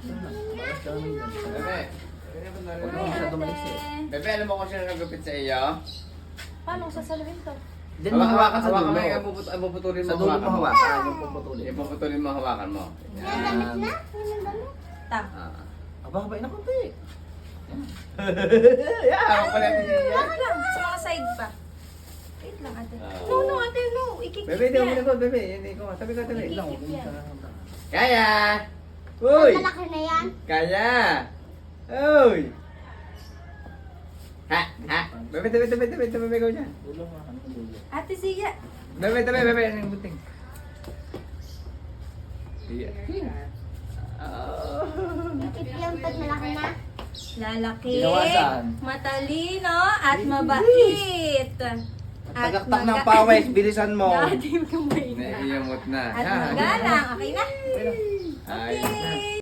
Bebe. Huwag mo masyado maiksi. Bebe, alam mo kung sino nagupit sa iyo? Paano sasaluhin to? Then mahawakan sa dulo. Puputulin mo Sa dulo mo hawakan, yung puputulin. Puputulin mo, hawakan mo. Damit Yan. na? Ta. Ah. Aba, habay na konti. Yeah, ako pala din yan. Wait lang, sa mga side pa. Wait lang, ate. Ah. No, ate, no. Ikikip Bebe, di mo yan. muna ko, bebe. Hindi ko. Tabi ka, tabi. Wait lang, huwag Ikikip mo yan. siya. Kaya! Uy! Malaki na yan. Kaya! Uy! Ha? Ha? Bebe, tabi, tabi, tabi, tabi, tabi, niya. Dulo mo, ano yung dulo? Ate, sige. Bebe, tabi, bebe, ano yung buting? Iya. Ikip yung pag malaki na. Lalaki, Binawasan. matalino, at mabait. At Tagaktak ng pawis, bilisan mo. Dati kamay na. Naiiyamot na. At Ha? magalang. Okay na? Ay. Okay.